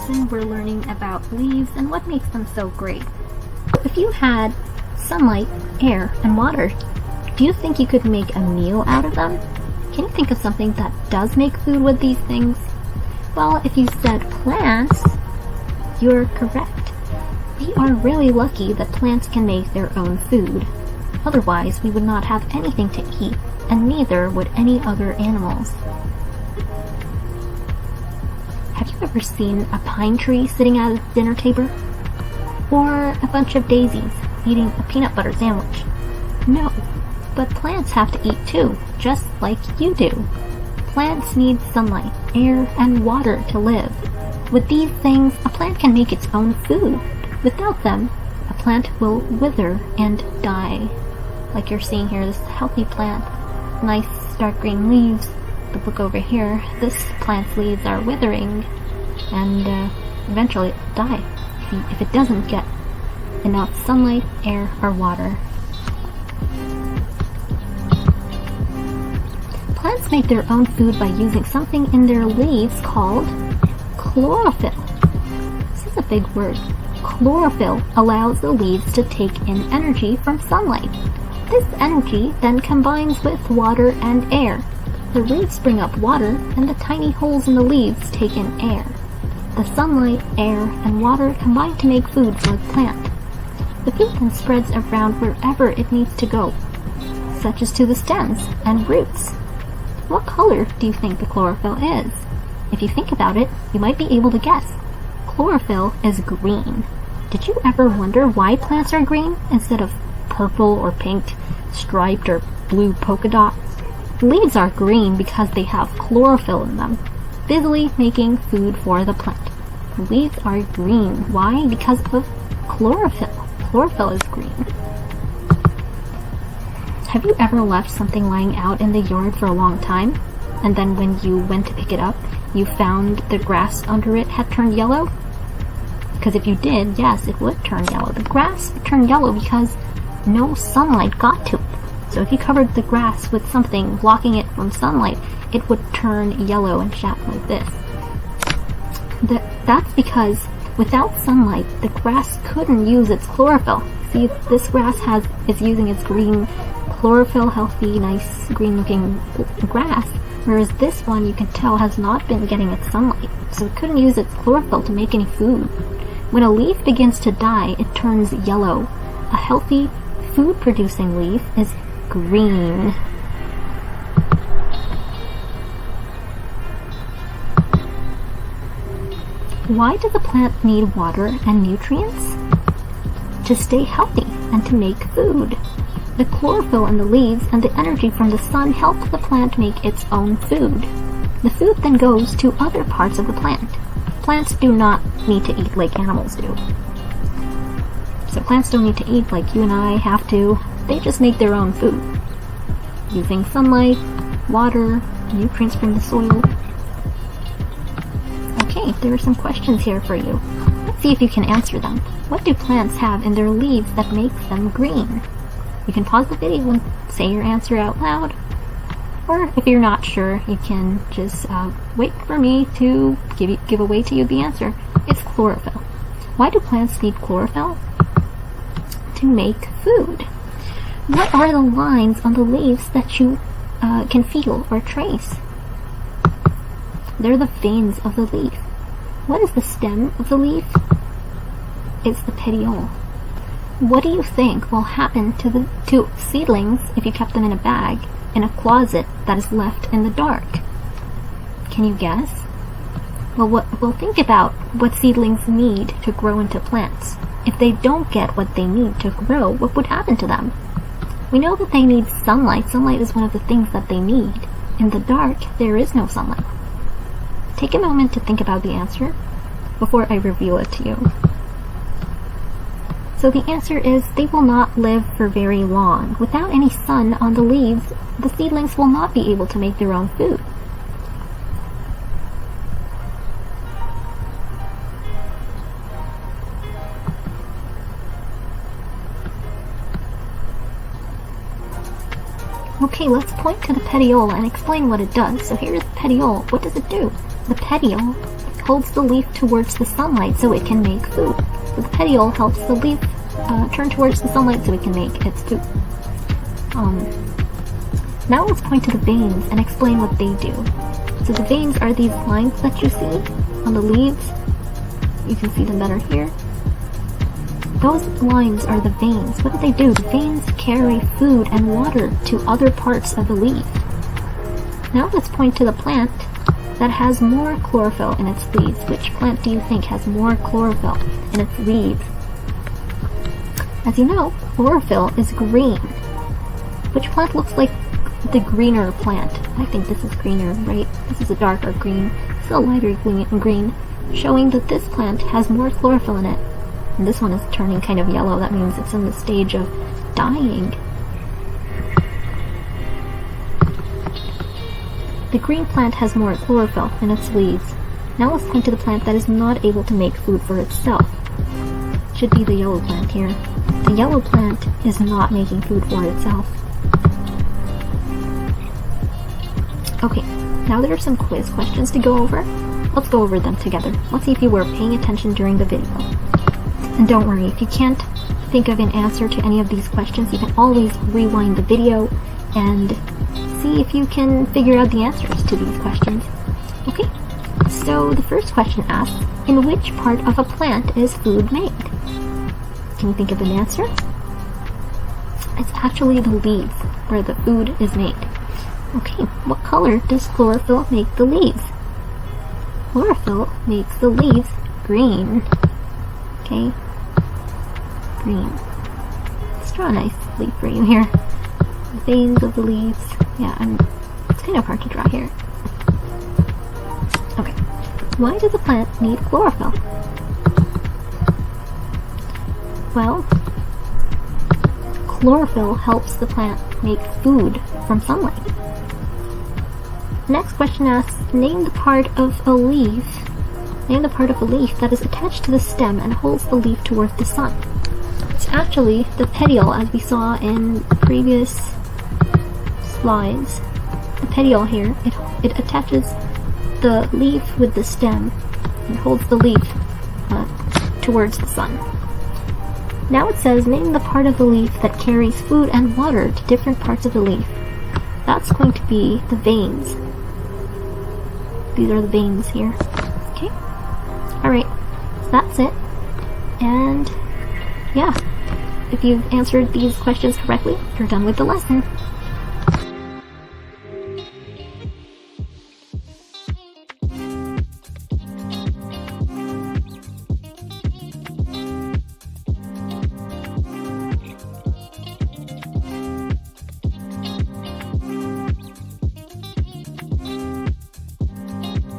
lesson, we're learning about leaves and what makes them so great. If you had sunlight, air, and water, do you think you could make a meal out of them? Can you think of something that does make food with these things? Well, if you said plants, you're correct. We are really lucky that plants can make their own food. Otherwise, we would not have anything to eat, and neither would any other animals. Have you ever seen a pine tree sitting at a dinner table? Or a bunch of daisies eating a peanut butter sandwich? No, but plants have to eat too, just like you do. Plants need sunlight, air, and water to live. With these things, a plant can make its own food. Without them, a plant will wither and die. Like you're seeing here, this healthy plant, nice dark green leaves. But look over here, this plant's leaves are withering, and eventually it will die if it doesn't get enough sunlight, air, or water. Plants make their own food by using something in their leaves called chlorophyll. This is a big word. Chlorophyll allows the leaves to take in energy from sunlight. This energy then combines with water and air. The roots bring up water, and the tiny holes in the leaves take in air. The sunlight, air, and water combine to make food for the plant. The food then spreads around wherever it needs to go, such as to the stems and roots. What color do you think the chlorophyll is? If you think about it, you might be able to guess. Chlorophyll is green. Did you ever wonder why plants are green instead of purple or pink, striped or blue polka dot? Leaves are green because they have chlorophyll in them, busily making food for the plant. Leaves are green. Why? Because of chlorophyll. Chlorophyll is green. Have you ever left something lying out in the yard for a long time, and then when you went to pick it up, you found the grass under it had turned yellow? Because if you did, yes, it would turn yellow. The grass would turn yellow because no sunlight got to it. So if you covered the grass with something blocking it from sunlight, it would turn yellow and chapped like this. That's because without sunlight, the grass couldn't use its chlorophyll. See, this grass is using its green chlorophyll, healthy, nice, green-looking grass, whereas this one, you can tell, has not been getting its sunlight, so it couldn't use its chlorophyll to make any food. When a leaf begins to die, it turns yellow. A healthy, food-producing leaf is green. Why does a plant need water and nutrients? To stay healthy and to make food. The chlorophyll in the leaves and the energy from the sun help the plant make its own food. The food then goes to other parts of the plant. Plants do not need to eat like animals do. So plants don't need to eat like you and I have to. They just make their own food, using sunlight, water, nutrients from the soil. Okay, there are some questions here for you. Let's see if you can answer them. What do plants have in their leaves that makes them green? You can pause the video and say your answer out loud. Or if you're not sure, you can just wait for me to give away to you the answer. It's chlorophyll. Why do plants need chlorophyll? To make food. What are the lines on the leaves that you can feel or trace? They're the veins of the leaf. What is the stem of the leaf? It's the petiole. What do you think will happen to seedlings if you kept them in a bag in a closet that is left in the dark? Can you guess? Well, think about what seedlings need to grow into plants. If they don't get what they need to grow, what would happen to them? We know that they need sunlight. Sunlight is one of the things that they need. In the dark, there is no sunlight. Take a moment to think about the answer before I reveal it to you. So the answer is they will not live for very long. Without any sun on the leaves, the seedlings will not be able to make their own food. Okay, let's point to the petiole and explain what it does. So here's the petiole. What does it do? The petiole holds the leaf towards the sunlight so it can make food. So the petiole helps the leaf turn towards the sunlight so it can make its food. Now let's point to the veins and explain what they do. So the veins are these lines that you see on the leaves. You can see them better here. Those lines are the veins. What do they do? The veins carry food and water to other parts of the leaf. Now let's point to the plant that has more chlorophyll in its leaves. Which plant do you think has more chlorophyll in its leaves? As you know, chlorophyll is green. Which plant looks like the greener plant? I think this is greener, right? This is a darker green. This is a lighter green, showing that this plant has more chlorophyll in it. And this one is turning kind of yellow. That means it's in the stage of dying. The green plant has more chlorophyll in its leaves. Now let's point to the plant that is not able to make food for itself. It should be the yellow plant here. The yellow plant is not making food for itself. Okay, now there are some quiz questions to go over. Let's go over them together. Let's see if you were paying attention during the video. And don't worry, if you can't think of an answer to any of these questions, you can always rewind the video and see if you can figure out the answers to these questions. Okay, so the first question asks, in which part of a plant is food made? Can you think of an answer? It's actually the leaves where the food is made. Okay, what color does chlorophyll make the leaves? Chlorophyll makes the leaves green. Okay, green. Let's draw a nice leaf for you here. The veins of the leaves. Yeah, it's kind of hard to draw here. Okay, why does a plant need chlorophyll? Well, chlorophyll helps the plant make food from sunlight. The next question asks, name the part of a leaf that is attached to the stem and holds the leaf towards the sun. It's actually the petiole, as we saw in previous slides. The petiole here, it attaches the leaf with the stem and holds the leaf towards the sun. Now it says, name the part of the leaf that carries food and water to different parts of the leaf. That's going to be the veins. These are the veins here. Okay? Alright, so that's it. And yeah, if you've answered these questions correctly, you're done with the lesson.